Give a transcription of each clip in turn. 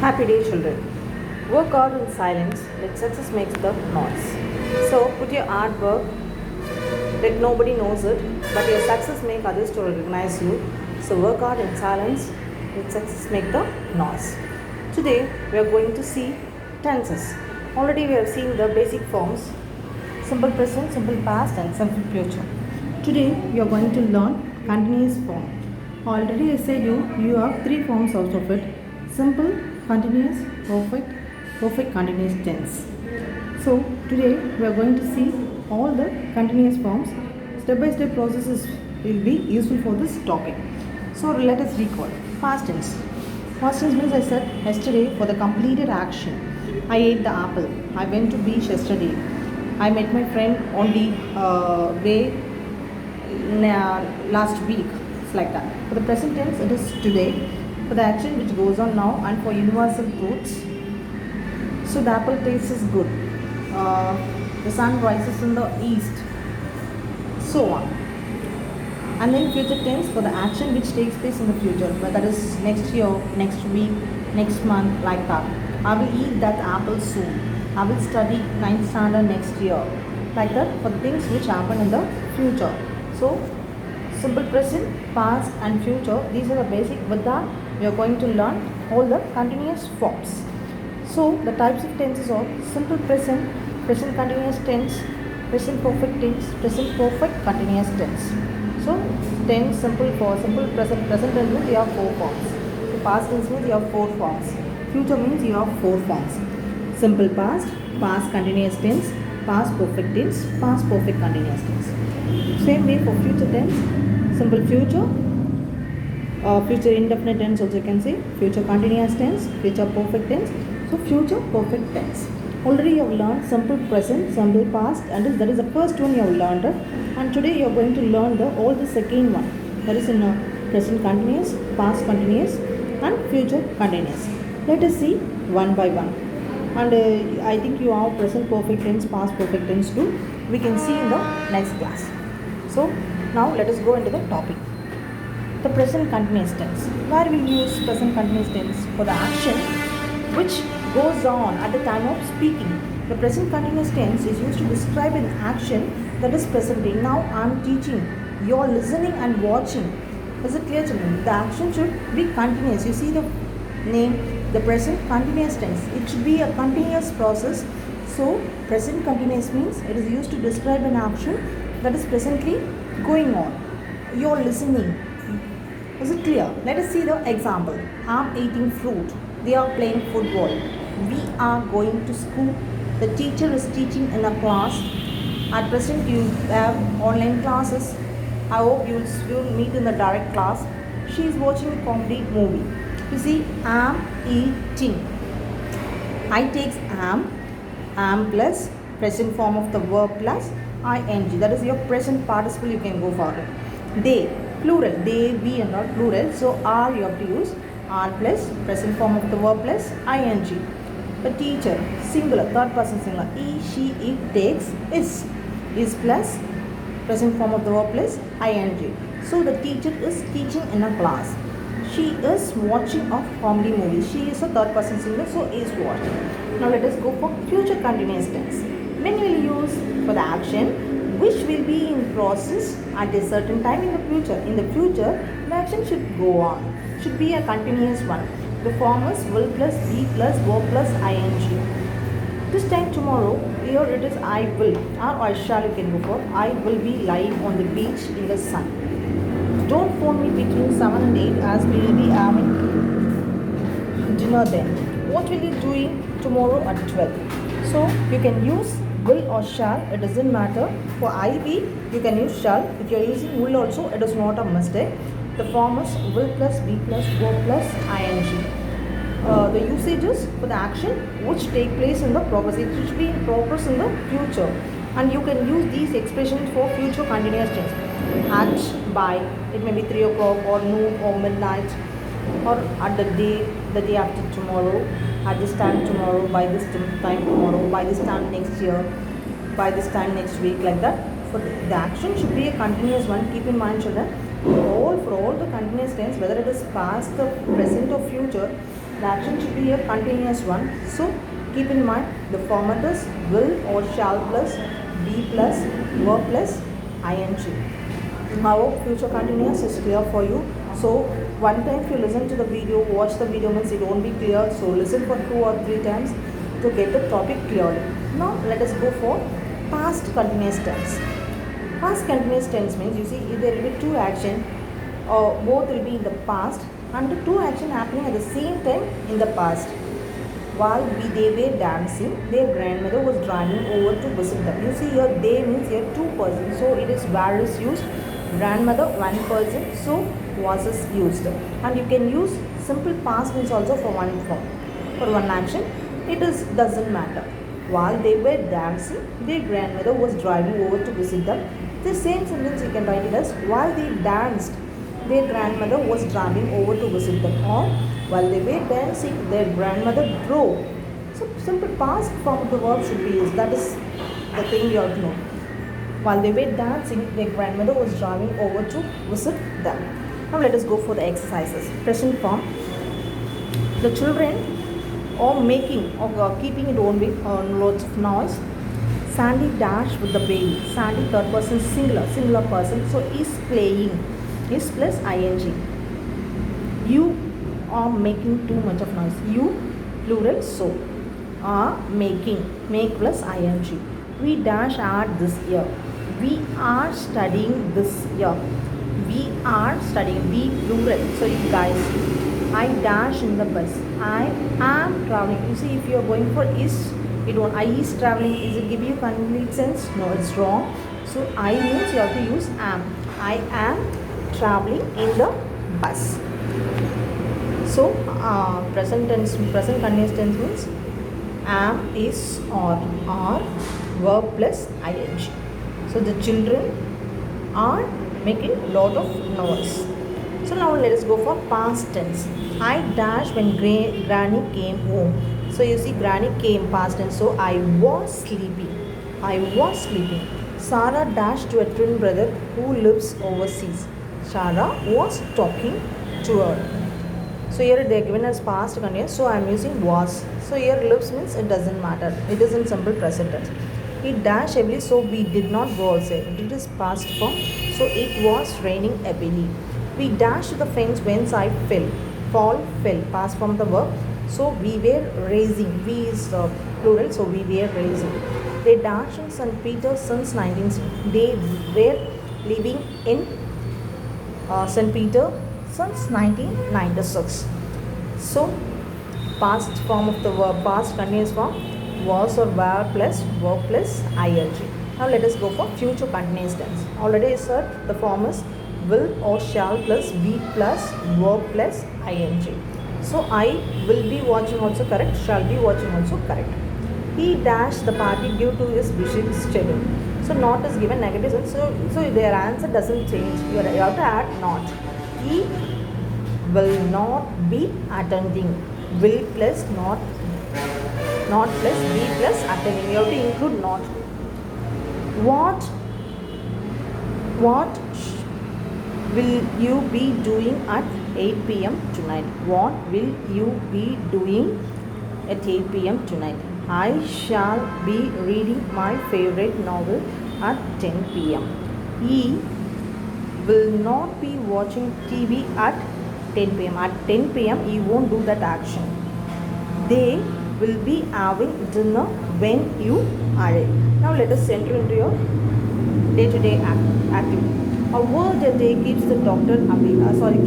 Happy day, children. Work hard in silence, let success makes the noise. So put your artwork, let nobody knows it, but your success make others to recognize you. So work hard in silence, let success make the noise. Today we are going to see tenses. Already we have seen the basic forms: simple present, simple past, and simple future. Today we are going to learn continuous form. Already I said you have three forms out of it: simple, continuous, perfect, perfect continuous tense. So today we are going to see all the continuous forms. Step by step processes will be useful for this topic. So let us recall. Past tense. Past tense means I said yesterday for the completed action. I ate the apple. I went to beach yesterday. I met my friend on the way last week. It's like that. For the present tense, it is today. For the action which goes on now, and for universal truths. So the apple tastes good. The sun rises in the east. So on. And then future tense for the action which takes place in the future, but that is next year, next week, next month, like that. I will eat that apple soon. I will study 9th standard next year, like that, for the things which happen in the future. So simple present, past, and future, these are the basic. With that we are going to learn all the continuous forms. So the types of tenses are simple present, present continuous tense, present perfect tense, present perfect continuous tense. So tense, simple, for simple, present tense means you have four forms. So past tense means you have four forms. Future means you have four forms: simple past, past continuous tense, past perfect tense, past perfect continuous tense. Same way for future tense: simple future, future indefinite tense also you can say, future continuous tense, future perfect tense. So future perfect tense. Already you have learned simple present, simple past, and that is the first one you have learned. And today you are going to learn all the second one. That is in present continuous, past continuous, and future continuous. Let us see one by one. And I think you have present perfect tense, past perfect tense too. We can see in the next class. So now let us go into the topic. The present continuous tense. Where we use present continuous tense? For the action which goes on at the time of speaking. The present continuous tense is used to describe an action that is presenting. Now I am teaching. You are listening and watching. Is it clear, children? The action should be continuous. You see the name, the present continuous tense. It should be a continuous process. So present continuous means it is used to describe an action that is presently going on. You are listening. Is it clear? Let us see the example. I am eating fruit. They are playing football. We are going to school. The teacher is teaching in a class. At present you have online classes. I hope you will meet in the direct class. She is watching a comedy movie. You see, am eating. I takes am plus present form of the verb plus ing. That is your present participle. You can go for it. They, plural. They, we, and not plural. So are you have to use are plus present form of the verb plus ing. The teacher, singular, third person singular. He, she, it takes is plus present form of the verb plus ing. So the teacher is teaching in a class. She is watching a comedy movie. She is a third person singular, so is watching. Now let us go for future continuous tense. When we will use for the action which will be in process at a certain time in the future. In the future, the action should go on. Should be a continuous one. The form is will plus be plus verb plus ing. This time tomorrow, here it is I will or I shall, you can go for. I will be lying on the beach in the sun. Don't phone me between 7 and 8 as we will be having dinner then. What will you do tomorrow at 12? So you can use will or shall, it doesn't matter. For I be, you can use shall. If you are using will also, it is not a mistake. The form is will plus be plus verb plus ing. The usages for the action which take place in the progress. It should be in progress in the future. And you can use these expressions for future continuous tense. At, by, it may be 3 o'clock or noon or midnight, or at the day after tomorrow, at this time tomorrow, by this time tomorrow, by this time next year, by this time next week, like that. For the action should be a continuous one. Keep in mind, children, for all the continuous tense, whether it is past, the present, or future, The action should be a continuous one. So keep in mind the format is will or shall plus be plus verb plus ing. Our future continuous is clear for you. So one time if you listen to the video, watch the video means it won't be clear. So listen for 2 or 3 times to get the topic clearly. Now let us go for past continuous tense. Past continuous tense means you see there will be two action, both will be in the past and the two action happening at the same time in the past. While they were dancing, their grandmother was driving over to visit them. You see here they means here two persons, so it is where is used. Grandmother one person, so was is used. And you can use simple past means also for one form. For one action, it is doesn't matter. While they were dancing, their grandmother was driving over to visit them. The same sentence you can write it as while they danced, their grandmother was driving over to visit them, or while they were dancing, their grandmother drove. So simple past form of the verb should be used. That is the thing you have to know. While they were dancing, their grandmother was driving over to visit them. Now let us go for the exercises. Present form. The children are making or keeping it own way lots of noise. Sandy dashed with the baby. Sandy third person singular person. So is playing. Is plus ing. You are making too much of noise. You plural so are making. Make plus ing. We dash art this year. We are studying this year. We are studying. We plural. So you guys. I dash in the bus. I am traveling. You see if you are going for is, it won't. I is traveling. Is it give you complete sense? No, it's wrong. So I means you have to use am. I am traveling in the bus. So present continuous tense means am, is, or are, verb plus ing. So the children are making lot of noise. So now let us go for past tense. I dash when granny came home. So you see granny came past tense. So I was sleeping. I was sleeping. Sarah dashed to a twin brother who lives overseas. Sarah was talking to her. So here they are given as past continuous. So I am using was. So here lives means it doesn't matter. It is in simple present tense. He dashed heavily, so we did not go outside. It is past form. So it was raining heavily. We dashed to the fence whence I fell. Fall, fell. Past form of the verb. So we were raising. We is plural. So we were raising. They dashed in St. Peter since 1960. They were living in St. Peter since 1996. So past form of the verb, past continuous form, was or were plus verb plus ing. Now let us go for future continuous tense. Already I said the form is will or shall plus be plus verb plus ing. So I will be watching also correct, shall be watching also correct. He dashed the party due to his busy schedule. So not is given negative sense. So their answer doesn't change. You have to add not. He will not be attending. Will plus not plus be plus attending. You have to include not. What will you be doing at 8 p.m. tonight? What will you be doing at 8 p.m. tonight? I shall be reading my favorite novel at 10 p.m. He will not be watching TV at 10 p.m. At 10 p.m. he won't do that action. They will be having dinner when you arrive. Now let us enter into your day-to-day activity. A word a day keeps the doctor away.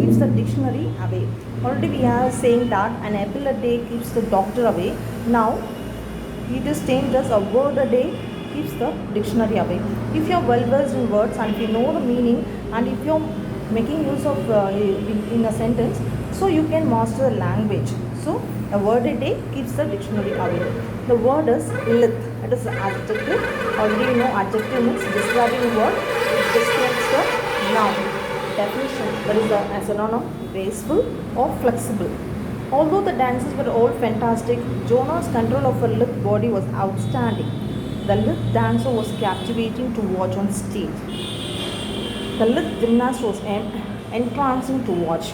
Keeps the dictionary away. Already we are saying that an apple a day keeps the doctor away. Now it is changed as a word a day keeps the dictionary away. If you are well versed in words and if you know the meaning and if you are making use of in a sentence, so you can master the language. So a word a day keeps the dictionary away. The word is lith. It is an adjective. Already you know adjective means describing a word. It describes the noun. Definition. That is a synonym. Graceful or flexible. Although the dances were all fantastic, Jonah's control of her lithe body was outstanding. The lithe dancer was captivating to watch on stage. The lithe gymnast was entrancing to watch.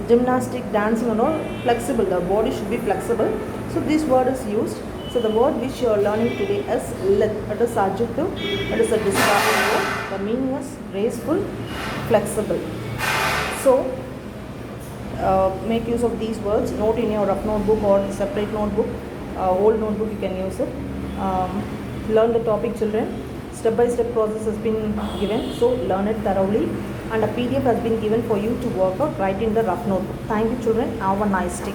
gymnastic, dancing and all, flexible. The body should be flexible. So this word is used. So the word which you are learning today is lithe. It is adjective. It is a describing word. The meaning is graceful, flexible. So make use of these words. Note in your rough notebook or separate notebook, old notebook you can use it. Learn the topic, children. Step by step process has been given, so learn it thoroughly, and a PDF has been given for you to work out. Write in the rough notebook. Thank you, children. Have a nice day.